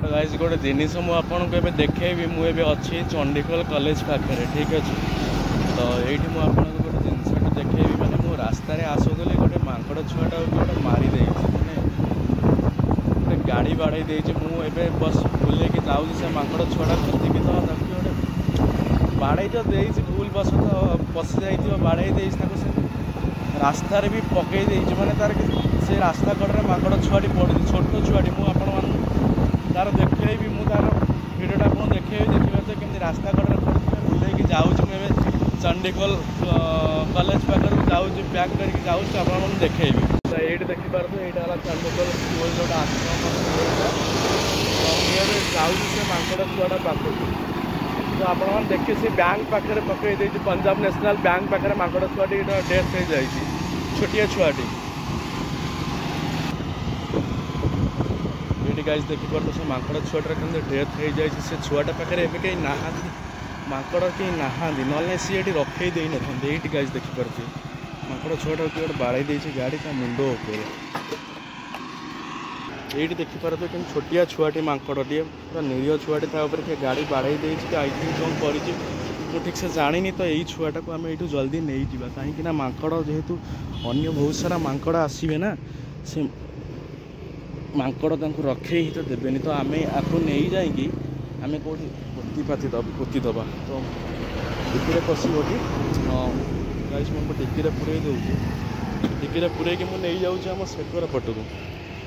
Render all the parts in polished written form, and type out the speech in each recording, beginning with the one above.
तो गाइस गोटे जिनिस मु आपको एबे देखेबी मु एबे अच्छी चंडीखोल कॉलेज पाखे ठीक अच्छे तो ये मुझे गोटे जिनसा देखेबी माने मु रास्तार आसुली गोटे मांकड़ छुआटा गोटे मारिदे माने गोटे गाड़ी बाड़े मुझे बस भूल के जाऊँ से मांकड़ छुआटा देखी तो गोटे बाड़े तो देती भूल बस तो पशि जा बाड़े से रास्तार भी पकई माने तार से रास्ता कड़े मांकड़ छुआटी पड़ी छोट छुआटी मुझे तार देखेबी मु तार भिडियोटा आपको देखेबी देखिए केमती रास्ता कड़े पड़े भूल जाऊँ मुझे चंडीखोल कॉलेज पाखे जाऊँ पैक करके जाऊँ आपको देखेबी तो ये देखिपारे यहाँ चंडीखोल स्कूल जो आश्रम जाऊँ से मांकड़ छुआटा पाखक तो आप देखिए से बैंक पाखे पकई पंजाब नेशनल बैंक पाखे मांकड़ छुआटी डेथ हो जाए छोटिया छुआटी ये गाइस देखिपारे से मांकड़ छुआटार केमती डेथ हो जाए से छुआटा पाखे एवं कहीं ना मांकड़ कहीं नहांती ना सी ये रखे दे ना ये गाइस देखिपारे मांकड़ छुआटा किए गोटे बाड़े गाड़ी ता मुंड उपर ये देखिपारे तो कि छोटिया छुआटी मांकड़टे पूरा निरीह छुआटी किए गाड़ी बाड़े आई थिंक कौन कर ठीक से जानी तो यही छुआटा को आम यू जल्दी नहीं जावा कहीं मांकड़ जेहेतु अन्य बहुत सारा मांकड़ आसवे ना से मांकड़ रखे ही तो देवेनि तो आम आपको नहीं जाकि आम कौटी पोती दबा तो डिक्की पशिगटी हाँ गाइस मुझे डिक्की पूरे दूसरी डिक्की पूरे मुझे नहीं जाऊँ आम सेकर पटक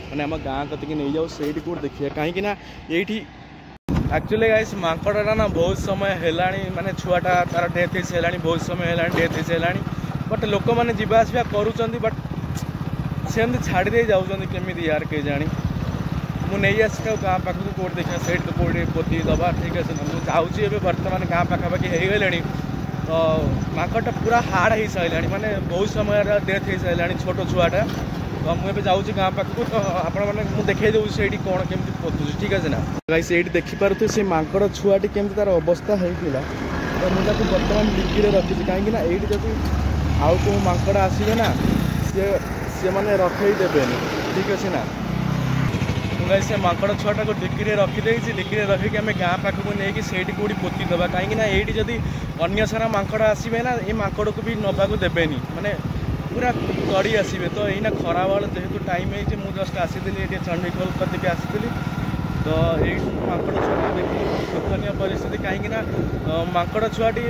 मैंने आम गाँ कतिक नहीं जाऊँ से कौट देखिए कहीं ये एक्चुअली गाइस मांकड़टा ना बहुत समय है माने छुआटा तार डेथ है बहुत समय है डेथ है बट लोक मैंने जीवा आसवा करूँ बट सेमती छाड़ी दे जाऊँ केमी यार के जानी मुझे आसी गाँ पाखक कौट देखा से कौटे पोती दबा ठीक है मुझे जाऊँगी बर्तमान गाँ पाखापाखि हो गले तो मांकड़टा पूरा हार्ड हो सारा माने बहुत समय डेथ हो सारा छोट छुआटा तो मुझे जाऊँगी गाँ पाखक तो आपने देखा दूँ से कौन केमी पोतुँ ठीक है ना गाइस ये देखिपारे से मांकड़ छुआटी केमती तार अवस्था होता तो मुझे बर्तमान डिक्की रखी कहीं ये जब आउ को मांकड़ आसवे ना सी मैंने रखे देवेनि ठीक अच्छे ना गाइस से मांकड़ छुआटा को डिक्की रखीदे डिक्की रखिक आम गाँ पाखक नहीं से कौटी पोती दबा कहीं ये जदि अन्य सारा मांकड़ आसवे ना ये मांकड़ को भी नवाक देवेनि माने पूरा तड़ी आसवे तो यही खरा बेल जेहेतु टाइम है मुझे जस्ट आसी ये चंडीखोल कतिक आसी तो ये मांकड़ छुआटा देखिए दुखनीय परिस्थिति कहीं मांकड़ छुआटी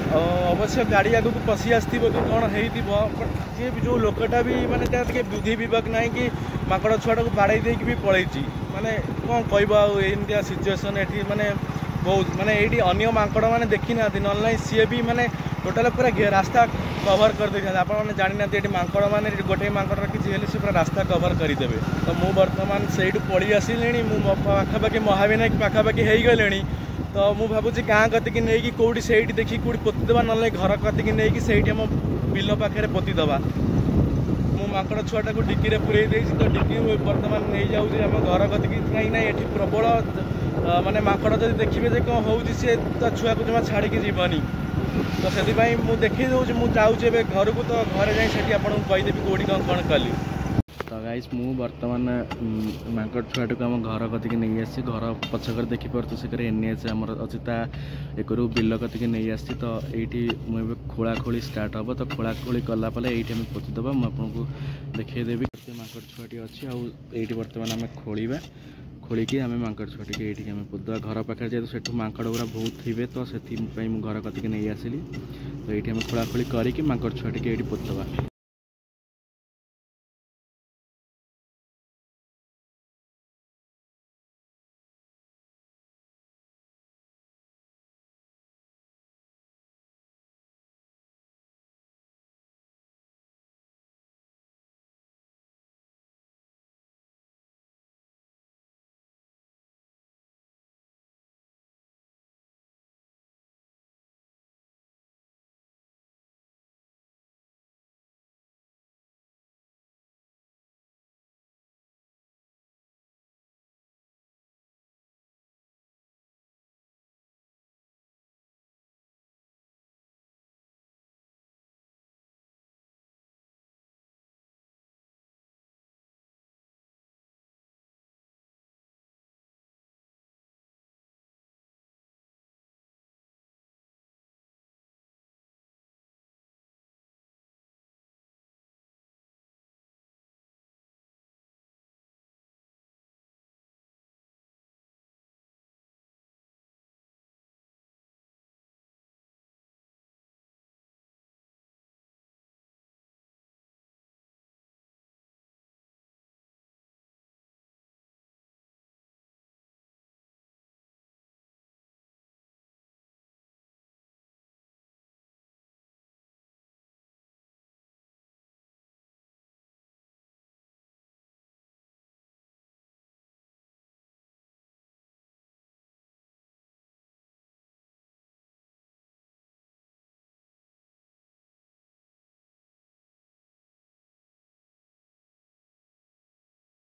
अवश्य गाड़ी आग को पशि आसो कि कौन हो जो लोकटा भी मानते बुद्धि विवेक ना कि मांकड़ छुआटा को बाड़े देकी भी पलैची माने कौन कहमती सिचुएसन ये माने बहुत माने ये अन्य मांकड़ मैंने देखी ना ना सी भी माने टोटाल पूरा रास्ता कवर कर दे आप जानी ना ये मांकड़ मैंने गोटे मांकड़ किसी हेल्ले से पूरा रास्ता कवर करदे तो मुझे बर्तमान से पड़ी आसिली पाखापाखि महाविनायक पाखापाखि हो गले तो मुझे भावुँ गाँ कतिक नहीं कौटी से देखिए कौटी पोती देवा ना घर कतिक नहीं से बिल पाखे पोती दबा मु मांकड़ छुआटा को डिक्की पूरे तो डिक्की बर्तमान नहीं जाऊँगी आम घर कतिक कहीं ये प्रबल माने मांकड़ जब देखिए कौन हो छुआ को जमा छाड़ी जीवनी तो से मुझे देखी दूसरी मुझे जाऊँगी घर को तो घर जाए आपको कहीदेवी कौटी कौन कली तो गाइस मु बर्तमान मांकड़ छुआटा को आम घर कतिक नहीं आसी घर पछकर देखिपार से एनएच आमर अच्छी एक बिल कतिक नहीं आसी तो ये मुझे खोलाखोली स्टार्ट हम तो खोलाखोली कलापर ये आम पोतीदबा मुझे देखदेवी मांकड़ छुआटी अच्छी आईटी बर्तमान आम खोलिया खोलिकी आम मांकड़ छुआटी ये आम पोतीदबा घर पाखे जेहतु से मांकड़ गुरा बहुत थे तो से घर कतिक नहीं आसिली तो ये खोलाखोली करके मांकड़ छुआटी ये पोतीदबा।